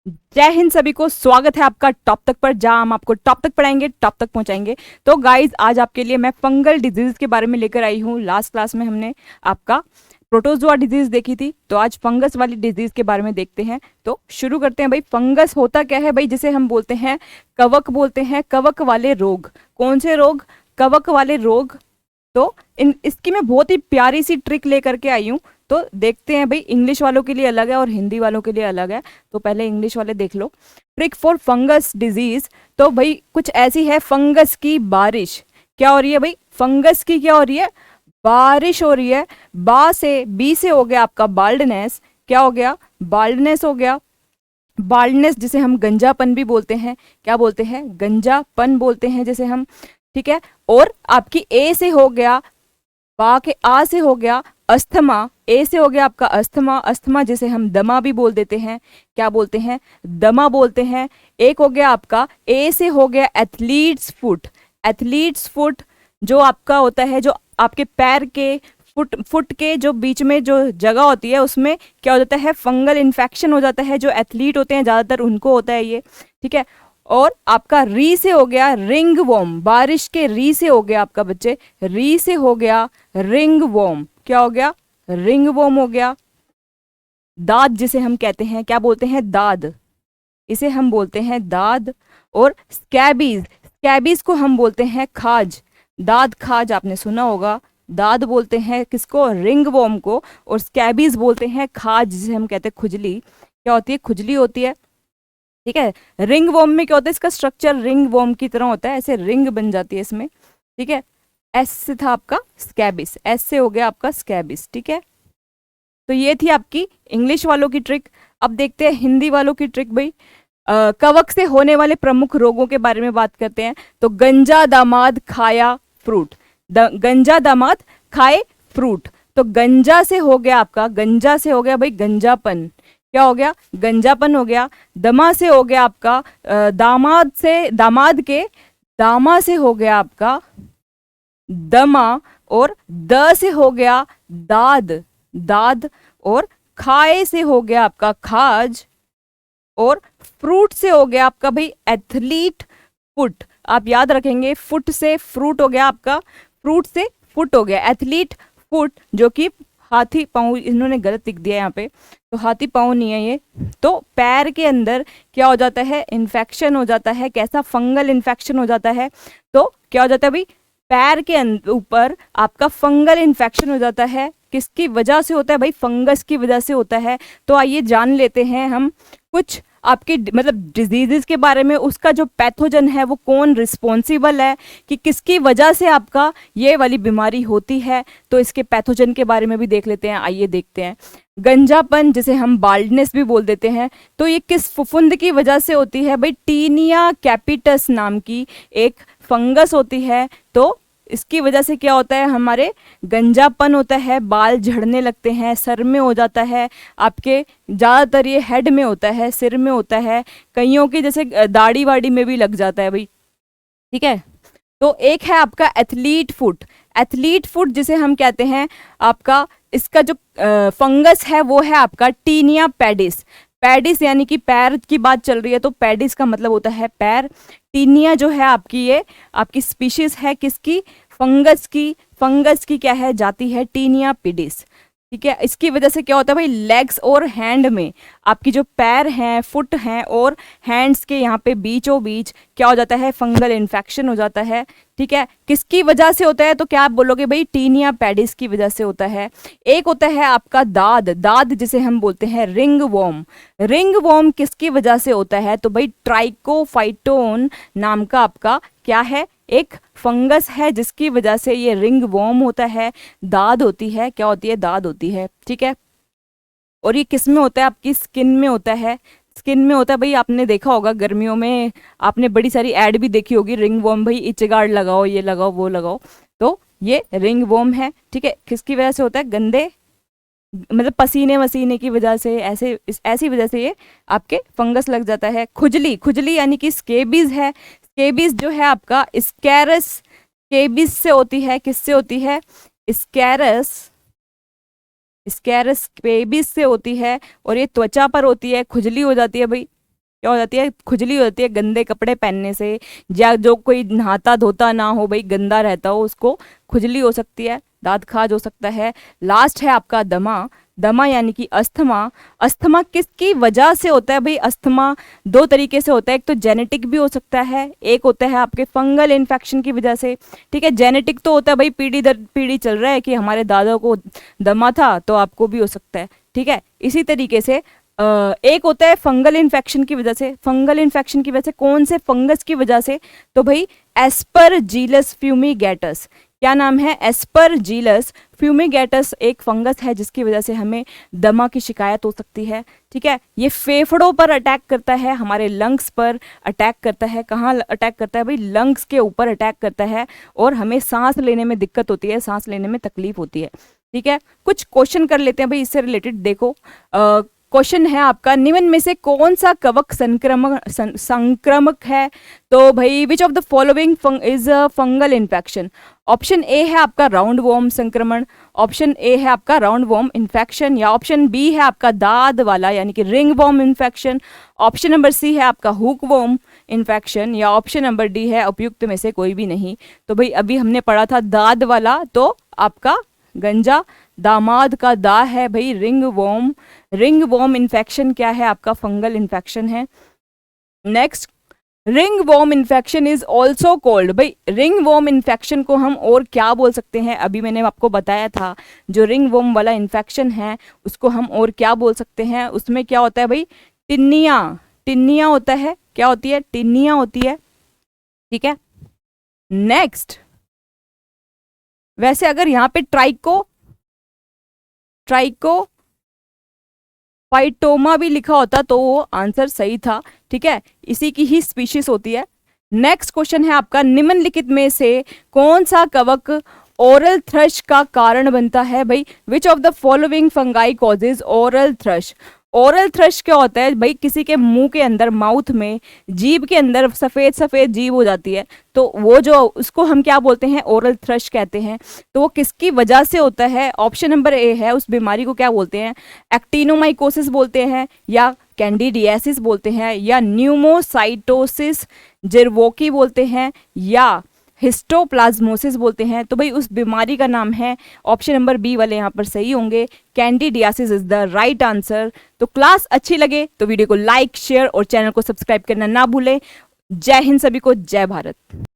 जय हिंद सभी को। स्वागत है आपका टॉप तक पर, जहां हम आपको टॉप तक पढ़ाएंगे, टॉप तक पहुंचाएंगे। तो गाइज, आज आपके लिए मैं फंगल डिजीज के बारे में लेकर आई हूँ। लास्ट क्लास में हमने आपका प्रोटोजोआ डिजीज देखी थी, तो आज फंगस वाली डिजीज के बारे में देखते हैं। तो शुरू करते हैं भाई। फंगस होता क्या है भाई? जिसे हम बोलते हैं कवक, बोलते हैं कवक वाले रोग। कौन से रोग? कवक वाले रोग। तो इन इसकी मैं बहुत ही प्यारी सी ट्रिक लेकर के आई हूँ। तो देखते हैं भाई, इंग्लिश वालों के लिए अलग है और हिंदी वालों के लिए अलग है। तो पहले इंग्लिश वाले देख लो। Trick for fungus disease. तो भाई कुछ ऐसी है, फंगस की बारिश। क्या हो रही है भाई? फंगस की क्या हो रही है? बारिश हो रही है। बी से हो गया आपका बाल्डनेस। क्या हो गया? बाल्डनेस हो गया। बाल्डनेस जिसे हम गंजापन भी बोलते हैं। क्या बोलते हैं? गंजापन बोलते हैं जिसे हम। ठीक है। और आपकी ए से हो गया, बा के आ से हो गया अस्थमा। ए से हो गया आपका अस्थमा। अस्थमा जिसे हम दमा भी बोल देते हैं। क्या बोलते हैं? दमा बोलते हैं। एक हो गया आपका, ए से हो गया एथलीट्स फुट। एथलीट्स फुट जो आपका होता है, जो आपके पैर के फुट फुट के जो बीच में जो जगह होती है, उसमें क्या हो जाता है? फंगल इन्फेक्शन हो जाता है। जो एथलीट होते हैं ज़्यादातर उनको होता है ये। ठीक है। और आपका री से हो गया रिंग वॉर्म। बारिश के री से हो गया आपका बच्चे, री से हो गया रिंग वॉर्म। क्या हो गया? रिंग वॉर्म हो गया। दाद जिसे हम कहते हैं, क्या बोलते हैं? दाद। इसे हम बोलते हैं दाद। और स्कैबीज, स्कैबीज को हम बोलते हैं खाज। दाद खाज आपने सुना होगा। दाद बोलते हैं किसको? रिंग वॉर्म को। और स्कैबीज बोलते हैं खाज, जिसे हम कहते हैं खुजली। क्या होती है? खुजली होती है। ठीक है। रिंग वॉर्म में क्या होता है? इसका स्ट्रक्चर रिंग वॉर्म की तरह होता है, ऐसे रिंग बन जाती है इसमें। ठीक है। एस से था आपका स्कैबिस, एस से हो गया आपका स्कैबिस। ठीक है। तो ये थी आपकी इंग्लिश वालों की ट्रिक। अब देखते हैं हिंदी वालों की ट्रिक भाई। कवक से होने वाले प्रमुख रोगों के बारे में बात करते हैं। तो गंजा दामाद खाया फ्रूट। गंजा दामाद खाए फ्रूट। तो गंजा से हो गया आपका, गंजा से हो गया भाई गंजापन। क्या हो गया? गंजापन हो गया। दमा से हो गया आपका दामाद से, दामाद के दामा से हो गया आपका दमा। और द से हो गया दाद, दाद। और खाए से हो गया आपका खाज। और फ्रूट से हो गया आपका भाई एथलीट फुट। आप याद रखेंगे, फुट से फ्रूट हो गया आपका, फ्रूट से फुट हो गया एथलीट फुट, जो कि हाथी पाँव, इन्होंने गलत लिख दिया यहाँ पे, तो हाथी पाँव नहीं है ये। तो पैर के अंदर क्या हो जाता है? इन्फेक्शन हो जाता है। कैसा? फंगल इन्फेक्शन हो जाता है। तो क्या हो जाता है भाई? पैर के ऊपर आपका फंगल इन्फेक्शन हो जाता है। किसकी वजह से होता है भाई? फंगस की वजह से होता है। तो आइए जान लेते हैं हम कुछ आपकी मतलब डिजीजेस के बारे में। उसका जो पैथोजन है वो कौन रिस्पॉन्सिबल है, कि किसकी वजह से आपका ये वाली बीमारी होती है। तो इसके पैथोजन के बारे में भी देख लेते हैं। आइए देखते हैं। गंजापन जिसे हम बाल्डनेस भी बोल देते हैं, तो ये किस फुफुंद की वजह से होती है भाई? टीनिया कैपिटस नाम की एक फंगस होती है। तो इसकी वजह से क्या होता है? हमारे गंजापन होता है, बाल झड़ने लगते हैं, सर में हो जाता है आपके। ज़्यादातर ये हेड में होता है, सिर में होता है। कईयों की जैसे दाढ़ी वाड़ी में भी लग जाता है भाई। ठीक है। तो एक है आपका एथलीट फुट। एथलीट फुट जिसे हम कहते हैं आपका, इसका जो फंगस है वो है आपका टीनिया पेडिस। पेडिस यानी कि पैर की बात चल रही है, तो पेडिस का मतलब होता है पैर। टीनिया जो है आपकी, ये आपकी स्पीशीज है किसकी? फंगस की। फंगस की क्या है? जाति है टीनिया पिडिस। ठीक है। इसकी वजह से क्या होता है भाई? लेग्स और हैंड में, आपकी जो पैर हैं, फुट हैं और हैंड्स के यहाँ पे बीचों बीच क्या हो जाता है? फंगल इन्फेक्शन हो जाता है। ठीक है। किसकी वजह से होता है? तो क्या आप बोलोगे भाई? टीनिया पेडिस की वजह से होता है। एक होता है आपका दाद। दाद जिसे हम बोलते हैं रिंग वॉर्म। रिंग वॉर्म किसकी वजह से होता है? तो भाई ट्राइकोफाइटोन नाम का आपका क्या है? एक फंगस है, जिसकी वजह से ये रिंग वॉर्म होता है, दाद होती है। क्या होती है? दाद होती है। ठीक है। और ये किस में होता है? आपकी स्किन में होता है। स्किन में होता है भाई। आपने देखा होगा गर्मियों में, आपने बड़ी सारी ऐड भी देखी होगी, रिंग वॉर्म भाई, इच गार्ड लगाओ, ये लगाओ, वो लगाओ। तो ये रिंग वॉर्म है। ठीक है। किसकी वजह से होता है? गंदे मतलब पसीने वसीने की वजह से, ऐसी वजह से ये आपके फंगस लग जाता है। खुजली, खुजली यानी कि स्केबीज है। स्केबीज जो है आपका स्कैरस, स्केबीज से होती है। किससे होती है? स्कैरस, स्कैरस स्केबीज से होती है। और ये त्वचा पर होती है, खुजली हो जाती है भाई। क्या हो जाती है, खुजली हो जाती है गंदे कपड़े पहनने से, या जो कोई नहाता धोता ना हो भाई, गंदा रहता हो, उसको खुजली हो सकती है, दांत खाज हो सकता है। लास्ट है आपका दमा। दमा यानी कि अस्थमा। अस्थमा किसकी वजह से होता है भाई? अस्थमा दो तरीके से होता है, एक तो जेनेटिक भी हो सकता है, एक होता है आपके फंगल इन्फेक्शन की वजह से। ठीक है, जेनेटिक तो होता है भाई, पीढ़ी दर पीढ़ी चल रहा है कि हमारे दादा को दमा था तो आपको भी हो सकता है। ठीक है, इसी तरीके से एक होता है फंगल इन्फेक्शन की वजह से। फंगल इन्फेक्शन की वजह से कौन से फंगस की वजह से? तो भाई एस्परजीलस फ्यूमिगेटस। क्या नाम है? एस्परजीलस फ्यूमिगेटस एक फंगस है जिसकी वजह से हमें दमा की शिकायत हो सकती है। ठीक है, ये फेफड़ों पर अटैक करता है, हमारे लंग्स पर अटैक करता है। कहाँ अटैक करता है भाई? लंग्स के ऊपर अटैक करता है और हमें सांस लेने में दिक्कत होती है, सांस लेने में तकलीफ होती है। ठीक है, कुछ क्वेश्चन कर लेते हैं भाई इससे रिलेटेड। देखो क्वेश्चन है आपका, निम्न में से कौन सा कवक संक्रमक है? तो भाई which of the following is a fungal infection? Option A है आपका राउंड वॉर्म संक्रमण, ऑप्शन ए है आपका राउंड वॉर्म इन्फेक्शन, या ऑप्शन बी है आपका दाद वाला यानी कि ringworm infection, option number C है आपका हुक वॉर्म इन्फेक्शन, या ऑप्शन नंबर डी है उपयुक्त में से कोई भी नहीं। तो भाई अभी हमने पढ़ा था दाद वाला, तो आपका गंजा दामाद का दा है भाई ringworm. Ringworm infection क्या है? आपका फंगल इन्फेक्शन है। Next, ringworm infection is also called, भाई रिंग वॉर्म इन्फेक्शन को हम और क्या बोल सकते हैं? अभी मैंने आपको बताया था जो रिंग वॉर्म वाला इन्फेक्शन है उसको हम और क्या बोल सकते हैं? उसमें क्या होता है भाई? टिनिया। टिनिया होता है, क्या होती है? टिनिया होती है। ठीक है, नेक्स्ट, वैसे अगर यहाँ पे ट्राइकोफाइटोमा भी लिखा होता तो वो आंसर सही था। ठीक है, इसी की ही स्पीशीज होती है। नेक्स्ट क्वेश्चन है आपका, निम्नलिखित में से कौन सा कवक ओरल थ्रश का कारण बनता है? भाई which of the following fungi causes oral thrush? Oral thrush क्या होता है भाई? किसी के मुंह के अंदर, माउथ में, जीभ के अंदर सफेद सफेद जीभ हो जाती है, तो वो जो उसको हम क्या बोलते हैं? ओरल थ्रश कहते हैं। तो वो किसकी वजह से होता है? ऑप्शन नंबर ए है, उस बीमारी को क्या बोलते हैं? एक्टिनोमाइकोसिस बोलते हैं, या कैंडिडियासिस बोलते हैं, या न्यूमोसाइटोसिस जिरवोकी बोलते हैं, या हिस्टोप्लाज्मोसिस बोलते हैं। तो भाई उस बीमारी का नाम है, ऑप्शन नंबर बी वाले यहाँ पर सही होंगे, candidiasis is the right answer. तो क्लास अच्छी लगे तो वीडियो को लाइक, शेयर और चैनल को सब्सक्राइब करना ना भूलें। जय हिंद सभी को, जय भारत।